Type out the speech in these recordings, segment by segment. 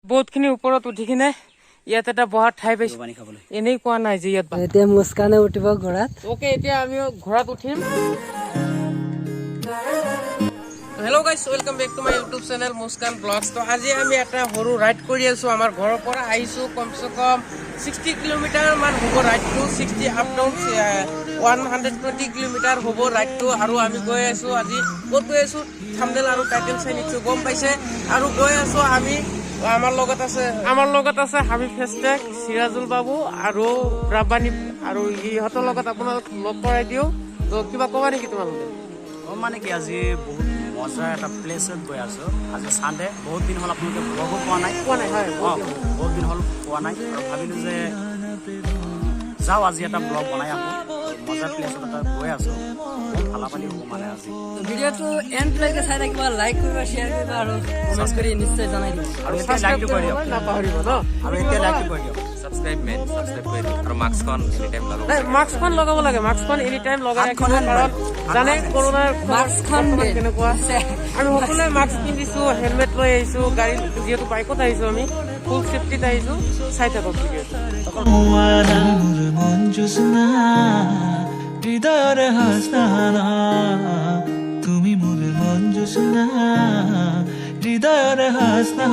বহুতখিনি ওপৰত উঠি কিনে ইয়াত এটা বহাৰ ঠাই পাইছো এনেই কোৱা নাই যে ইয়াত এতিয়া মুস্কানে উঠিব ঘোঁৰাত ওকে এতিয়া আমি ঘোঁৰাত উঠিম hello' guys welcome back to my YouTube channel Muskan vlogs তো আজি আমি এটা সৰু ৰাইড কৰি আছো আমাৰ ঘৰৰ পৰা আহিছো কমচে কম 60 কিলোমিটাৰ মান হ'ব ৰাইডটো 60 আপ ডাউন 120 কিলোমিটাৰ হ'ব ৰাইডটো আৰু আমি গৈ আছো আজি ক'ত গৈ আছো থাম্বনেল আৰু টাইটেল চাই নিশ্চয় গম পাইছে আৰু গৈ আছো আমি আমাৰ লগত আছে হাবিব ফেষ্টেক সিৰাজুল বাবু আৰু ৰাব্বানী আৰু ইহঁতৰ লগত আপোনালোক লগ কৰাই দিও তো কিবা ক'বা নেকি তোমালোকে মানে কি আজি বহুত মজা এটা প্লেছত গৈ আছো আজি সানডে বহুত দিন হ'ল আপোনালোকে ব্লগো পোৱা নাই হয় বহুত দিন হ'ল পোৱা নাই আৰু ভাবিলো যে যাওঁ আজি এটা ব্লগ বনাই আহোঁ মজা প্লেছত এটা গৈ আছো বহুত ফালাফালি হ'ব মানে আজি ভিডিঅ'টো এণ্ডলৈকে চাই থাকিবা লাইক কৰিবা শ্বেয়াৰ কৰিবা আৰু কমেণ্ট কৰি নিশ্চয় জনাই দিবা আৰু এতিয়া লাইক কৰি দিয়ক নাপাহৰিব ন আৰু এতিয়া লাইক কৰি দিয়ক সাবস্ক্ৰাইব কৰি দিয়ক আৰু মাস্কখন এনি টাইম লগাব মাস্কখন লগাব লাগে মাস্কখন এনি টাইম লগাই ৰাখিব কাৰণ জানে কৰোনাৰ মাস্কখন কেনেকুৱা আমি সকলোৱে মাস্ক পিন্ধিছো হেলমেট লৈ আহিছো গাড়ী যিহেতু বাইকত আহিছো আমি ফুল সেফটিত আহিছো চাই থাকক হৃদয়ৰে হাসনা তুমি মোৰ মন জুসনা হৃদয়ৰে হাসনা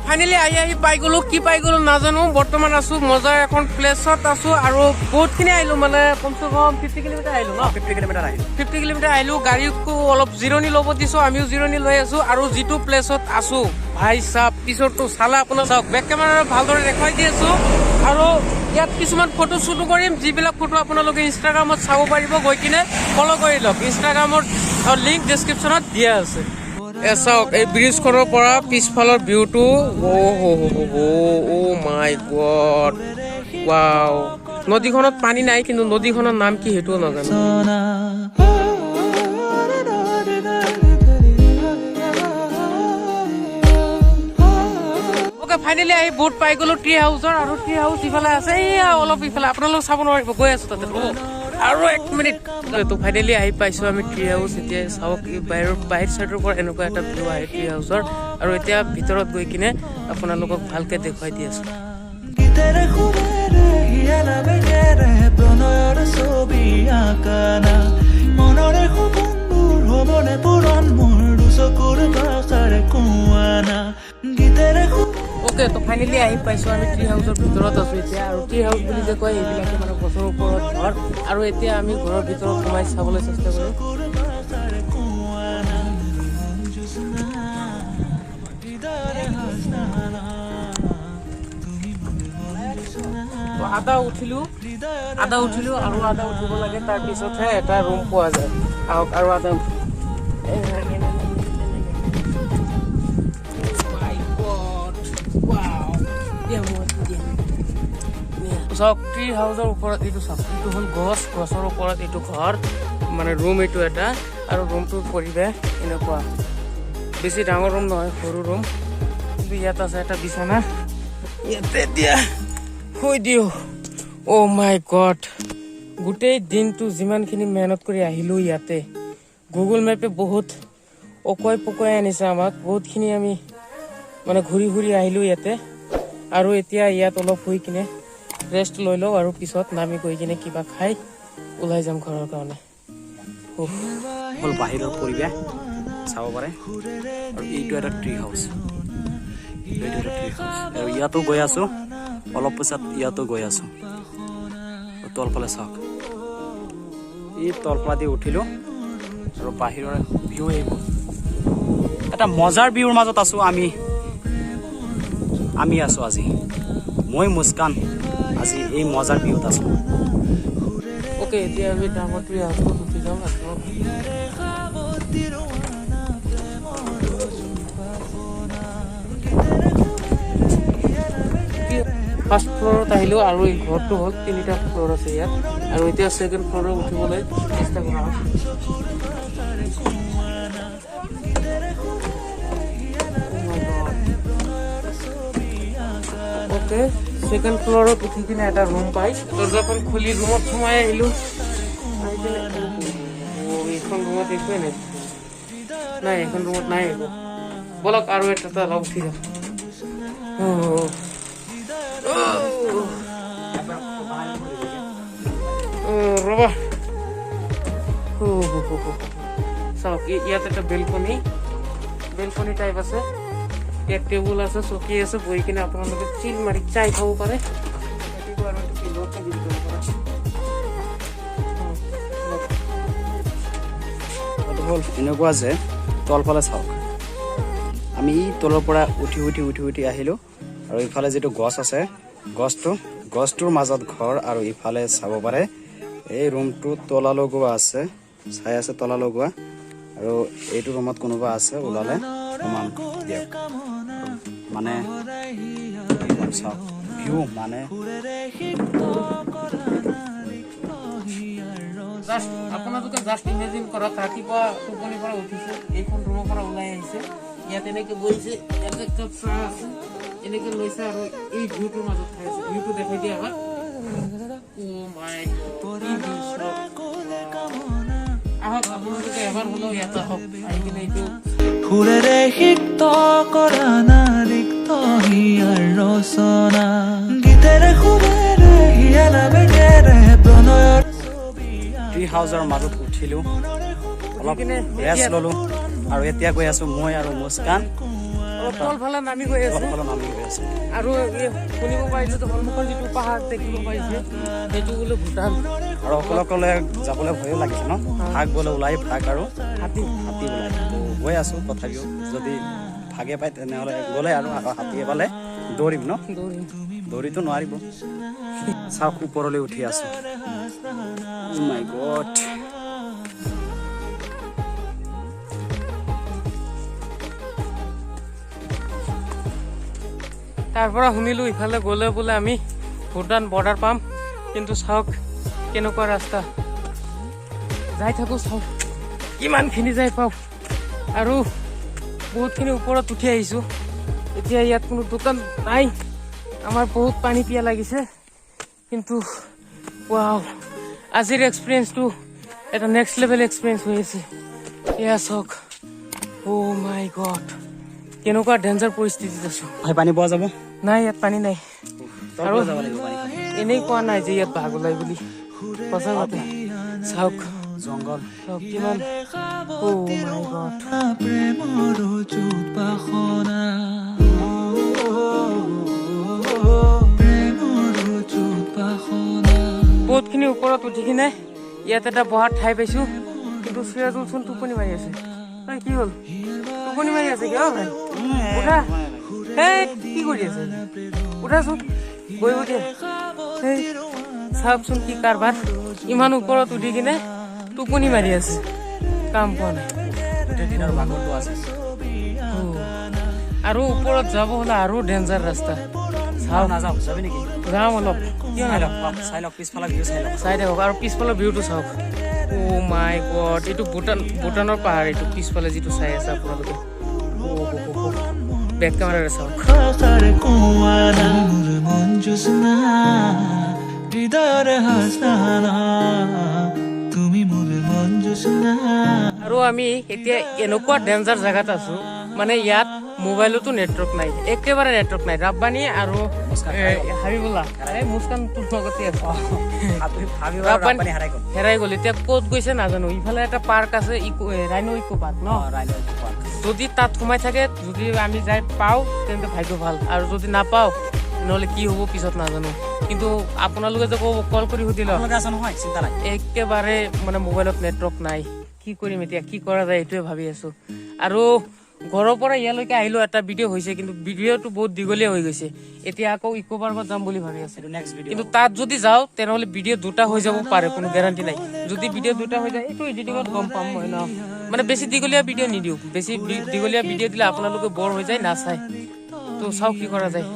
ফাইনেলি আহি পাই গলো কি পাই গলো নাজানো বৰ্তমান আছো মজা এখন প্লেছত আছো আৰু বহুতখিনি আহিলো মানে কমচে কম 50 কিলোমিটাৰ আহিলো ন 50 কিলোমিটাৰ আহিলো গাড়ীকো অলপ জিৰণি ল'ব দিছো আমিও জিৰণি লৈ আছো আৰু যিটো প্লেছত আছো ভাই সাহেব পিছৰটো চালে আপোনাৰ চাওক বেক কেমেৰা ভালদৰে দেখুৱাই দি আছো আৰু ইয়াত কিছুমান ফটো শ্বুট কৰিম যিবিলাক ফটো আপোনালোকে ইনষ্টাগ্ৰামত চাব পাৰিব গৈ কিনে ফলো কৰি লওক ইনষ্টাগ্ৰামৰ লিংক ডেছক্ৰিপশ্যনত দিয়া আছে চাওক এই ব্ৰিজখনৰ পৰা পিছফালৰ ভিউটো অ' মাই গড ৱাও নদীখনত পানী নাই কিন্তু নদীখনৰ নাম কি সেইটোও নাজানো ফাইনেলি আহি বুট পাই গলো ট্ৰি হাউচৰ আৰু ট্ৰি হাউচ ইফালে আছে এয়া অলপ ইফালে আপোনালোক চাব নোৱাৰিব গৈ আছো তাতে আৰু 1 মিনিট তো ফাইনেলি আহি পাইছো আমি ট্ৰি হাউচ এতিয়া চাওক বাহিৰ চাইডৰ পৰা এনেকুৱা এটা ভিউ আহে ট্ৰি হাউচৰ আৰু এতিয়া ভিতৰত গৈ কিনে আপোনালোকক ভালকে দেখুৱাই দি আছো মনৰে সপোনবোৰ হ'বনে পূৰণ মোৰ চকুৰ ভাষাৰে কোৱানা গীতেৰে ওকে তো ফাইনেলি আহি পাইছো আমি ট্ৰি হাউচৰ ভিতৰত আছো এতিয়া আৰু ট্ৰি হাউচ বুলি যে কয় এইবিলাকে মানে গছৰ ওপৰত ঘৰ আৰু এতিয়া আমি ঘৰৰ ভিতৰত সোমাই চাবলৈ চেষ্টা কৰিম আদা উঠিলো আৰু আদা উঠিব লাগে তাৰ পিছতহে এটা ৰুম পোৱা যায় আহক আৰু আদা ট্ৰি হাউচৰ ওপৰত এইটো চাওক এইটো হ'ল গছৰ ওপৰত এইটো ঘৰ মানে ৰুম এইটো এটা আৰু ৰুমটোৰ পৰিৱেশ এনেকুৱা বেছি ডাঙৰ ৰুম নহয় সৰু ৰুম কিন্তু ইয়াত আছে এটা বিছনা ইয়াতে দিয়া শুই দিওঁ অ' মাই গড গোটেই দিনটো যিমানখিনি মেহনত কৰি আহিলো ইয়াতে গুগল মেপে বহুত পকুৱাই আনিছে আমাক বহুতখিনি আমি মানে ঘূৰি আহিলো ইয়াতে আৰু এতিয়া ইয়াত অলপ শুই কিনে ৰেষ্ট লৈ লওঁ আৰু পিছত নামি গৈ কিনে কিবা খাই ওলাই যাম ঘৰৰ কাৰণে হ'ল বাহিৰৰ পৰিৱেশ চাব পাৰে আৰু এইটো এটা ট্ৰি হাউচ আৰু ইয়াতো গৈ আছো অলপ পিছত ইয়াতো গৈ আছো তলফালে চাওক এই তলফালে দি উঠিলো আৰু বাহিৰৰ ভিউ এইবোৰ এটা মজাৰ ভিউৰ মাজত আছো আমি আছো আজি মই মুস্কান আজি এই মজাৰ ভিউত আছো ওকে এতিয়া আমি ডাঙৰ ট্ৰি হাউচত উঠি যাম ফাৰ্ষ্ট ফ্ল'ৰত আহিলো আৰু এই ঘৰটো হ'ল 3টা ফ্ল'ৰ আছে ইয়াত আৰু এতিয়া ছেকেণ্ড ফ্ল'ৰত উঠিবলৈ চেষ্টা কৰা ওকে সেকেন্ড ফ্লোৰত উঠি কিনে এটা ৰুম পাই দৰ্জাখন খুলি ৰুমত সোমাই আহিলোঁ এইখন ৰুমত একোৱে নাই নাই এখন ৰুমত নাই একো বলক আৰু এটা অলপ উঠি যাম ৰবা চাওক ইয়াত এটা বেলকনি টাইপ আছে ইয়াত টেবুল আছে চকী আছে বহি কিনে আপোনালোকে চিল মাৰি চাই খাব পাৰে হ'ল এনেকুৱা যে তলফালে চাওক আমি তলৰ পৰা উঠি আহিলোঁ আৰু ইফালে যিটো গছ আছে গছটোৰ মাজত ঘৰ আৰু ইফালে চাব পাৰে এই ৰুমটো তলা লগোৱা আছে চাই আছে তলা লগোৱা আৰু এইটো ৰুমত কোনোবা আছে ওলালে সমান দিয়ক মানে চাওক ভিউ মানে আপোনালোকে জাষ্ট ইমেজিন কৰক ৰাতিপুৱা টোপনিৰ পৰা উঠিছে এইখন ৰুমৰ পৰা ওলাই আহিছে ইয়াত এনেকে বহিছে ইয়াত একটা চাহ আছে এনেকে লৈছে আৰু এই ভিউটোৰ মাজত খাই আছে ভিউটো দেখাই দিয়া হয় আহক আপোনালোকে এবাৰ হ'লেও ইয়াত আহক আহি কিনে এইটো ফুলেৰে সিক্ত কৰা না ৰিক্ত হিয়াৰ ৰচনা গীতেৰে সুৰেৰে হিয়া নামেৰে প্ৰণয়ৰ ট্ৰি হাউচৰ মাজত উঠিলোঁ অলপ ৰেষ্ট ল'লোঁ আৰু এতিয়া গৈ আছোঁ মই আৰু মুস্কান তলফালে নামি গৈ আছে আৰু শুনিব পাৰিছোঁ সন্মুখৰ যিটো পাহাৰ দেখিব পাৰিছে সেইটো বোলে ভূটান আৰু অকলে যাবলৈ ভয়ো লাগিছে ন ভাগ বোলে ওলাই ভাগ আৰু হাতী ওলাই গৈ আছোঁ তথাপিও যদি ভাগে পায় তেনেহ'লে গ'লে আৰু হাতীয়ে পালে দৌৰিম ন দৌৰিতো নোৱাৰিব চাওক ওপৰলৈ উঠি আছোঁ মাই গড তাৰ পৰা শুনিলোঁ ইফালে গ'লে বোলে আমি ভূটান বৰ্ডাৰ পাম কিন্তু চাওক কেনেকুৱা ৰাস্তা যাই থাকোঁ চাওক কিমানখিনি যাই পাওঁ আৰু বহুতখিনি ওপৰত উঠি আহিছোঁ এতিয়া ইয়াত কোনো দোকান নাই আমাৰ বহুত পানী পিয়া লাগিছে কিন্তু ৱাও আজিৰ এক্সপিৰিয়েঞ্চটো এটা নেক্সট লেভেল এক্সপিৰিয়েঞ্চ হৈ আছে এয়া চাওক অ' মাই গড কেনেকুৱা ডেঞ্জাৰ পৰিস্থিতিত আছোঁ পানী পোৱা যাব নাই ইয়াত পানী নাই আৰু এনেই কোৱা নাই যে ইয়াত বাঘ ওলাই বুলি সঁচা কথা চাওক জংঘল চাওক কিমান প্ৰেমৰ যুত বাসনা বহুতখিনি ওপৰত উঠি কিনে ইয়াত এটা বহাৰ ঠাই পাইছোঁ কিন্তু চিৰাজুলচোন টোপনি মাৰি আছে কি হ'ল টোপনি মাৰি আছে কিয় ভাই উঠা এই কি কৰি আছে উঠাচোন গৈ উঠে এই চাওকচোন কি কাৰবাৰ ইমান ওপৰত উঠি কিনে টোপনি মাৰি আছে কাম পোৱা নাই দিনৰ ভাগৰটো আছে আৰু ওপৰত যাব হ'লে আৰু ডেঞ্জাৰ ৰাস্তা চাওক নাযাওঁ যাবি নেকি যাম অলপ কিয় নাযাওঁ চাই লওক পিছফালে ভিউ চাই থাকক আৰু পিছফালৰ ভিউটো চাওক অ' মাই গড এইটো ভূটানৰ পাহাৰ এইটো পিছফালে যিটো চাই আছে আপোনালোকে বেক কেমেৰাৰে চাওক আৰু আমি এতিয়া এনেকুৱা ডেঞ্জাৰ জেগাত আছো মানে ইয়াত মোবাইলতো নেটৱৰ্ক নাই একেবাৰে নেটৱৰ্ক নাই ৰাব্বানী আৰু হাবিবুল্লাহ মুস্কান তোৰ লগতে আছে হেৰাই গ'ল এতিয়া ক'ত গৈছে নাজানো ইফালে এটা পাৰ্ক আছে ৰাইনো ইকো পাৰ্ক ন যদি তাত সোমাই থাকে যদি আমি যাই পাওঁ তেন্তে ভাগ্য ভাল আৰু যদি নাপাওঁ নহ'লে কি হ'ব পিছত নাজানো কিন্তু আপোনালোকে যে কল কৰি সুধিলে একেবাৰে মানে মোবাইলত নেটৱৰ্ক নাই কি কৰিম এতিয়া কি কৰা যায় এইটোৱে ভাবি আছো আৰু ঘৰৰ পৰা ইয়ালৈকে আহিলো এটা ভিডিঅ' হৈছে কিন্তু ভিডিঅ'টো বহুত দীঘলীয়া হৈ গৈছে এতিয়া আকৌ ইকো পাৰ্কত যাম বুলি ভাবি আছো কিন্তু তাত যদি যাওঁ তেনেহ'লে ভিডিঅ' দুটা হৈ যাব পাৰে কোনো গেৰাণ্টি নাই যদি ভিডিঅ' দুটা হৈ যায় এইটো এডিটিঙত গম পাম মই ন মানে বেছি দীঘলীয়া ভিডিঅ' নিদিওঁ বেছি দীঘলীয়া ভিডিঅ' দিলে আপোনালোকে বৰ হৈ যায় নাচায় তো চাওক কি কৰা যায়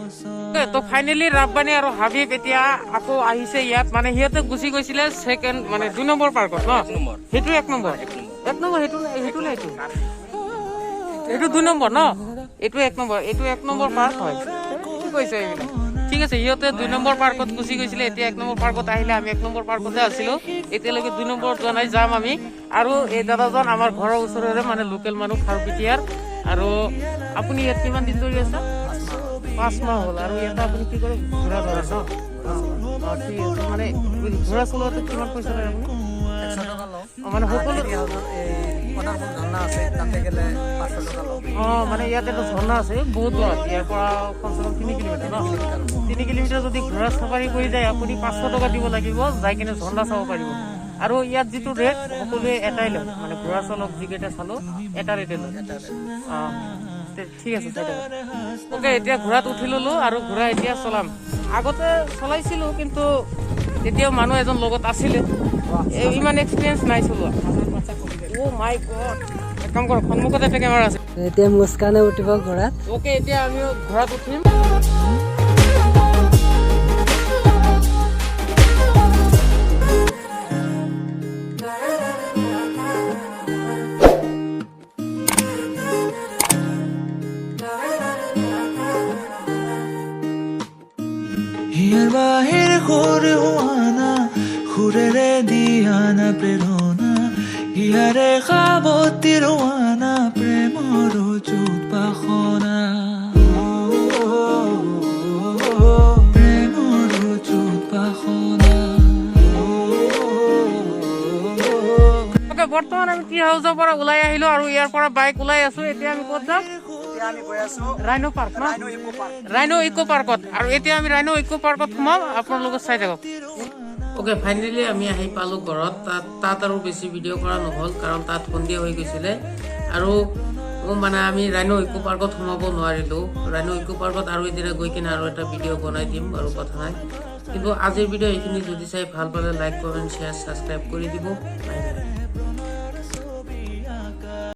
তো ফাইনেলি ৰাব্বানী আৰু হাবিব এতিয়া আকৌ আহিছে ইয়াত মানে সিহঁতে গুচি গৈছিলে ছেকেণ্ড মানে 2 নম্বৰ পাৰ্কত ন সেইটো 1 নম্বৰ সেইটো নাই এইটো 2 নম্বৰ ন এইটো 1 নম্বৰ পাৰ্ক হয় কি কৈছে এইবিলাক ঠিক আছে সিহঁতে 2 নম্বৰ পাৰ্কত গুচি গৈছিলে এতিয়া 1 নম্বৰ পাৰ্কত আহিলে আমি 1 নম্বৰ পাৰ্কতে আছিলো এতিয়ালৈকে 2 নম্বৰ যোৱা নাই যাম আমি আৰু এই দাদাজন আমাৰ ঘৰৰ ওচৰৰে মানে লোকেল মানুহ খাৰপিটিয়াৰ আৰু আপুনি ইয়াত কিমান দিন ধৰি আছে 5 মাহ হ'ল আৰু ইয়াত আপুনি কি কৰে ঘোঁৰা ধৰে ন ঠিক আছে মানে ঘোঁৰা চলোৱাতে কিমান পইচা লাগে আপুনি 100 টকা লওঁ মানে সকলো ঝৰ্ণা আছে তাতে গেলে 500 টকা লওঁ মানে ইয়াত এটা ঝৰ্ণা আছে বহুত দূৰত ইয়াৰ পৰা কমচে কম 3 কিলোমিটাৰ ন 3 কিলোমিটাৰ যদি ঘোঁৰা চাফাৰী কৰি যায় আপুনি 500 টকা দিব লাগিব যাই কিনে ঝৰ্ণা চাব পাৰিব আৰু ইয়াত যিটো ৰেট সকলোৱে এটাই লয় মানে ঘোঁৰা চালক যিকেইটা চালো এটা ৰেটে লয় ঠিক আছে ওকে এতিয়া ঘোঁৰাত উঠি ললো আৰু ঘোঁৰা এতিয়া চলাম আগতে চলাইছিলো কিন্তু এতিয়া মানুহ এজন লগত আছিলে ইমান এক্সপিৰিয়েঞ্চ নাই চলোৱা ও মাই গড এক কাম কৰক সন্মুখত এটা কেমেৰা আছে এতিয়া মুস্কানে উঠিব ঘোঁৰাত ওকে এতিয়া আমি ঘোঁৰাত উঠিম হিয়াৰ বাহিৰ সুৰ হোৱানা সুৰেৰে দিয়ানা প্ৰেৰণা হিয়াৰে সাৱতী ৰোৱানা প্ৰেমৰ যুত বাসনা প্ৰেমৰ যুত বাসনা ওকে বৰ্তমান আমি টি হাউচৰ পৰা ওলাই আহিলো আৰু ইয়াৰ পৰা বাইক ওলাই আছো এতিয়া আমি ক'ত যাম আমি গৈ আছো ৰাইনো পাৰ্ক ন ৰাইনো ইকো পাৰ্কত আৰু এতিয়া আমি ৰাইনো ইকো পাৰ্কত সোমাম আপোনালোকে চাই থাকক ওকে ফাইনেলি আমি আহি পালো ঘৰত তাত আৰু বেছি ভিডিঅ' কৰা নহ'ল কাৰণ তাত সন্ধিয়া হৈ গৈছিলে আৰু মানে আমি ৰাইনো ইকো পাৰ্কত সোমাব নোৱাৰিলো ৰাইনো ইকো পাৰ্কত আৰু এদিনা গৈ কিনে আৰু এটা ভিডিঅ' বনাই দিম আৰু কথা নাই কিন্তু আজিৰ ভিডিঅ' এইখিনি যদি চাই ভাল পালে লাইক কমেণ্ট শ্বেয়াৰ ছাবস্ক্ৰাইব কৰি দিব